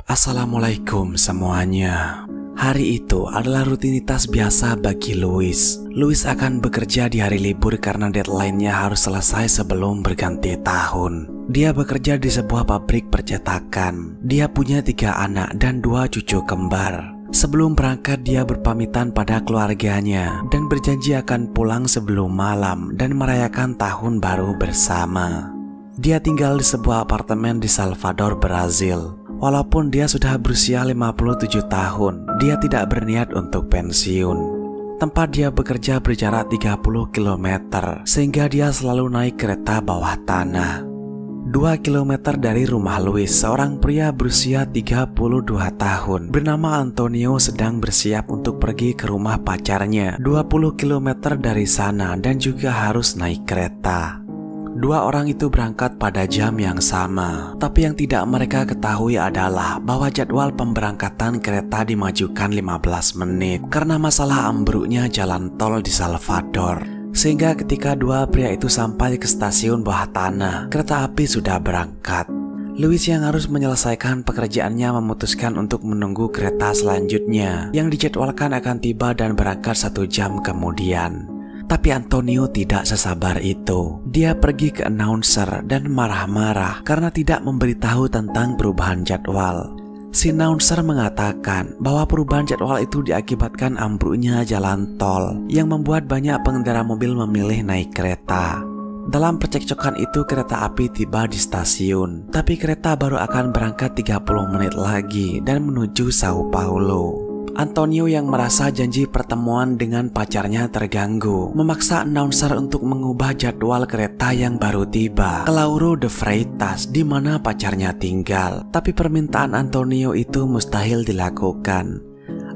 Assalamualaikum semuanya. Hari itu adalah rutinitas biasa bagi Louis. Louis akan bekerja di hari libur karena deadline-nya harus selesai sebelum berganti tahun. Dia bekerja di sebuah pabrik percetakan. Dia punya 3 anak dan 2 cucu kembar. Sebelum berangkat dia berpamitan pada keluarganya dan berjanji akan pulang sebelum malam dan merayakan tahun baru bersama. Dia tinggal di sebuah apartemen di Salvador, Brazil. Walaupun dia sudah berusia 57 tahun, dia tidak berniat untuk pensiun. Tempat dia bekerja berjarak 30 km, sehingga dia selalu naik kereta bawah tanah. 2 km dari rumah Louis, seorang pria berusia 32 tahun bernama Antonio sedang bersiap untuk pergi ke rumah pacarnya 20 km dari sana dan juga harus naik kereta. 2 orang itu berangkat pada jam yang sama, tapi yang tidak mereka ketahui adalah bahwa jadwal pemberangkatan kereta dimajukan 15 menit karena masalah ambruknya jalan tol di Salvador. Sehingga ketika 2 pria itu sampai ke stasiun bawah tanah, kereta api sudah berangkat. Louis yang harus menyelesaikan pekerjaannya memutuskan untuk menunggu kereta selanjutnya yang dijadwalkan akan tiba dan berangkat 1 jam kemudian. Tapi Antonio tidak sesabar itu. Dia pergi ke announcer dan marah-marah karena tidak memberitahu tentang perubahan jadwal. Si announcer mengatakan bahwa perubahan jadwal itu diakibatkan ambruknya jalan tol yang membuat banyak pengendara mobil memilih naik kereta. Dalam percekcokan itu kereta api tiba di stasiun, tapi kereta baru akan berangkat 30 menit lagi dan menuju Sao Paulo. Antonio yang merasa janji pertemuan dengan pacarnya terganggu memaksa announcer untuk mengubah jadwal kereta yang baru tiba ke Lauro de Freitas di mana pacarnya tinggal. Tapi permintaan Antonio itu mustahil dilakukan.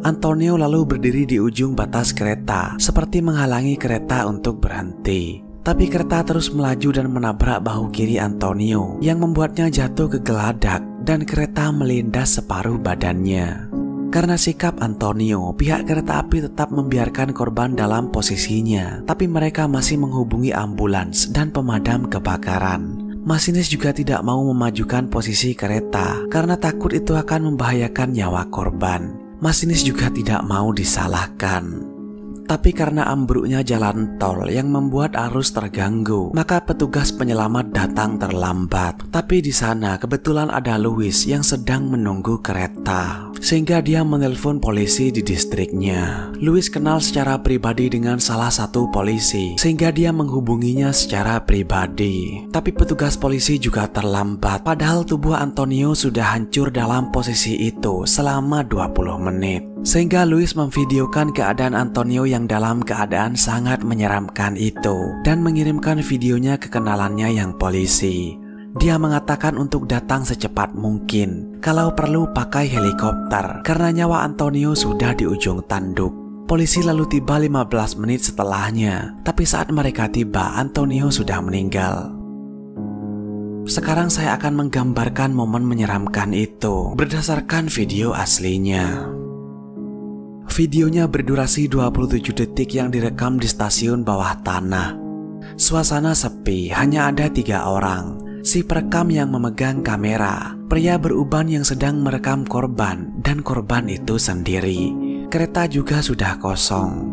Antonio lalu berdiri di ujung batas kereta seperti menghalangi kereta untuk berhenti. Tapi kereta terus melaju dan menabrak bahu kiri Antonio yang membuatnya jatuh ke geladak dan kereta melindas separuh badannya. Karena sikap Antonio, pihak kereta api tetap membiarkan korban dalam posisinya, tapi mereka masih menghubungi ambulans dan pemadam kebakaran. Masinis juga tidak mau memajukan posisi kereta karena takut itu akan membahayakan nyawa korban. Masinis juga tidak mau disalahkan. Tapi karena ambruknya jalan tol yang membuat arus terganggu, maka petugas penyelamat datang terlambat. Tapi di sana kebetulan ada Louis yang sedang menunggu kereta, sehingga dia menelpon polisi di distriknya. Louis kenal secara pribadi dengan salah satu polisi, sehingga dia menghubunginya secara pribadi. Tapi petugas polisi juga terlambat, padahal tubuh Antonio sudah hancur dalam posisi itu selama 20 menit. Sehingga Louis memvideokan keadaan Antonio yang dalam keadaan sangat menyeramkan itu dan mengirimkan videonya ke kenalannya yang polisi. Dia mengatakan untuk datang secepat mungkin, kalau perlu pakai helikopter karena nyawa Antonio sudah di ujung tanduk. Polisi lalu tiba 15 menit setelahnya, tapi saat mereka tiba Antonio sudah meninggal. Sekarang saya akan menggambarkan momen menyeramkan itu berdasarkan video aslinya. Videonya berdurasi 27 detik yang direkam di stasiun bawah tanah. Suasana sepi, hanya ada 3 orang. Si perekam yang memegang kamera, pria beruban yang sedang merekam korban, dan korban itu sendiri. Kereta juga sudah kosong.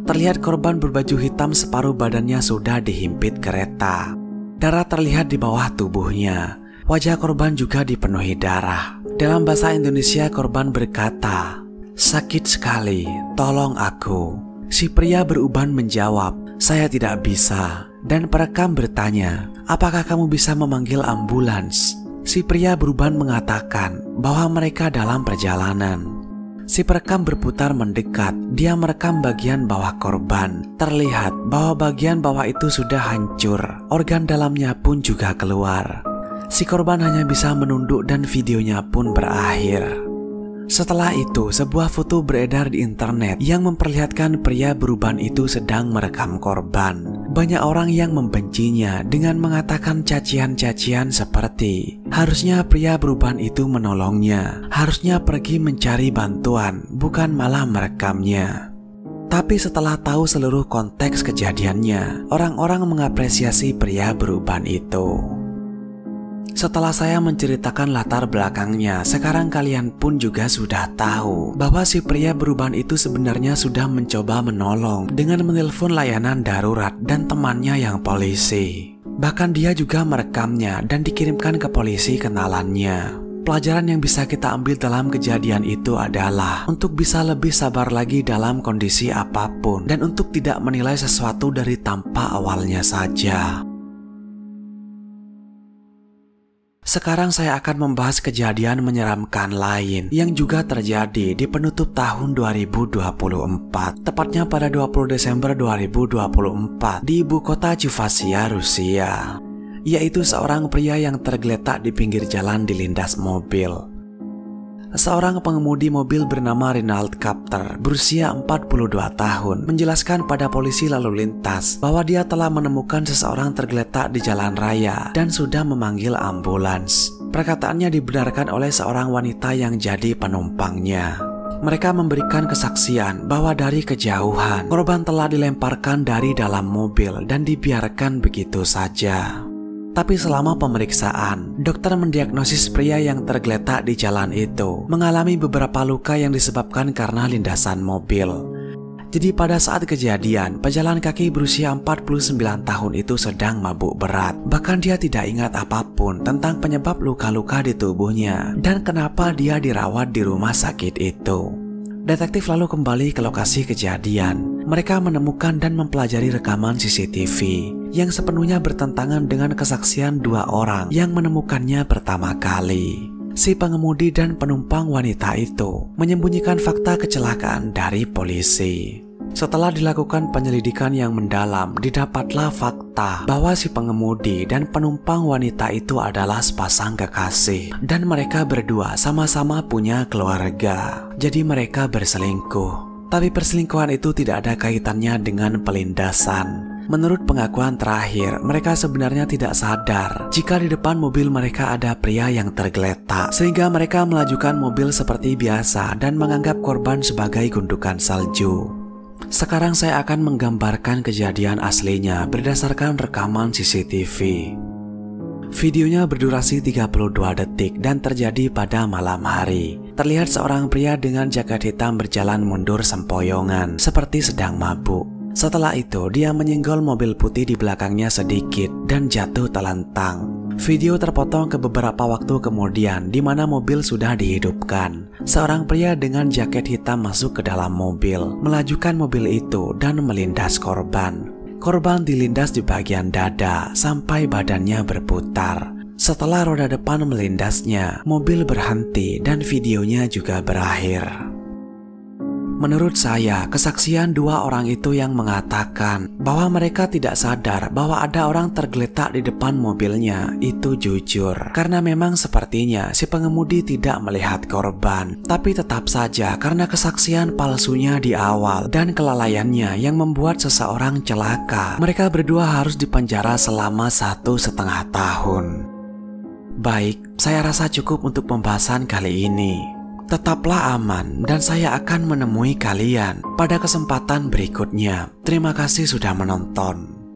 Terlihat korban berbaju hitam separuh badannya sudah dihimpit kereta. Darah terlihat di bawah tubuhnya. Wajah korban juga dipenuhi darah. Dalam bahasa Indonesia korban berkata, "Sakit sekali, tolong aku." Si pria beruban menjawab, "Saya tidak bisa." Dan perekam bertanya, "Apakah kamu bisa memanggil ambulans?" Si pria beruban mengatakan bahwa mereka dalam perjalanan. Si perekam berputar mendekat. Dia merekam bagian bawah korban. Terlihat bahwa bagian bawah itu sudah hancur. Organ dalamnya pun juga keluar. Si korban hanya bisa menunduk dan videonya pun berakhir. Setelah itu, sebuah foto beredar di internet yang memperlihatkan pria beruban itu sedang merekam korban. Banyak orang yang membencinya dengan mengatakan cacian-cacian seperti, harusnya pria beruban itu menolongnya, harusnya pergi mencari bantuan, bukan malah merekamnya. Tapi setelah tahu seluruh konteks kejadiannya, orang-orang mengapresiasi pria beruban itu. Setelah saya menceritakan latar belakangnya, sekarang kalian pun juga sudah tahu bahwa si pria beruban itu sebenarnya sudah mencoba menolong dengan menelpon layanan darurat dan temannya yang polisi. Bahkan dia juga merekamnya dan dikirimkan ke polisi kenalannya. Pelajaran yang bisa kita ambil dalam kejadian itu adalah untuk bisa lebih sabar lagi dalam kondisi apapun dan untuk tidak menilai sesuatu dari tampak awalnya saja. Sekarang saya akan membahas kejadian menyeramkan lain yang juga terjadi di penutup tahun 2024, tepatnya pada 20 Desember 2024 di ibu kota Chuvashia, Rusia, yaitu seorang pria yang tergeletak di pinggir jalan dilindas mobil. Seorang pengemudi mobil bernama Rinald Kapter, berusia 42 tahun, menjelaskan pada polisi lalu lintas bahwa dia telah menemukan seseorang tergeletak di jalan raya dan sudah memanggil ambulans. Perkataannya dibenarkan oleh seorang wanita yang jadi penumpangnya. Mereka memberikan kesaksian bahwa dari kejauhan, korban telah dilemparkan dari dalam mobil dan dibiarkan begitu saja. Tapi selama pemeriksaan, dokter mendiagnosis pria yang tergeletak di jalan itu mengalami beberapa luka yang disebabkan karena lindasan mobil. Jadi pada saat kejadian, pejalan kaki berusia 49 tahun itu sedang mabuk berat. Bahkan dia tidak ingat apapun tentang penyebab luka-luka di tubuhnya dan kenapa dia dirawat di rumah sakit itu. Detektif lalu kembali ke lokasi kejadian. Mereka menemukan dan mempelajari rekaman CCTV yang sepenuhnya bertentangan dengan kesaksian dua orang yang menemukannya pertama kali. Si pengemudi dan penumpang wanita itu menyembunyikan fakta kecelakaan dari polisi. Setelah dilakukan penyelidikan yang mendalam, didapatlah fakta bahwa si pengemudi dan penumpang wanita itu adalah sepasang kekasih dan mereka berdua sama-sama punya keluarga. Jadi mereka berselingkuh. Tapi perselingkuhan itu tidak ada kaitannya dengan pelindasan. Menurut pengakuan terakhir, mereka sebenarnya tidak sadar jika di depan mobil mereka ada pria yang tergeletak, sehingga mereka melajukan mobil seperti biasa dan menganggap korban sebagai gundukan salju. Sekarang saya akan menggambarkan kejadian aslinya berdasarkan rekaman CCTV. Videonya berdurasi 32 detik dan terjadi pada malam hari. Terlihat seorang pria dengan jaket hitam berjalan mundur sempoyongan seperti sedang mabuk. Setelah itu dia menyenggol mobil putih di belakangnya sedikit dan jatuh telentang. Video terpotong ke beberapa waktu kemudian di mana mobil sudah dihidupkan. Seorang pria dengan jaket hitam masuk ke dalam mobil, melajukan mobil itu dan melindas korban. Korban dilindas di bagian dada sampai badannya berputar. Setelah roda depan melindasnya, mobil berhenti dan videonya juga berakhir. Menurut saya, kesaksian dua orang itu yang mengatakan bahwa mereka tidak sadar bahwa ada orang tergeletak di depan mobilnya itu jujur. Karena memang sepertinya si pengemudi tidak melihat korban. Tapi tetap saja karena kesaksian palsunya di awal dan kelalaiannya yang membuat seseorang celaka, mereka berdua harus dipenjara selama 1,5 tahun. Baik, saya rasa cukup untuk pembahasan kali ini. Tetaplah aman dan saya akan menemui kalian pada kesempatan berikutnya. Terima kasih sudah menonton.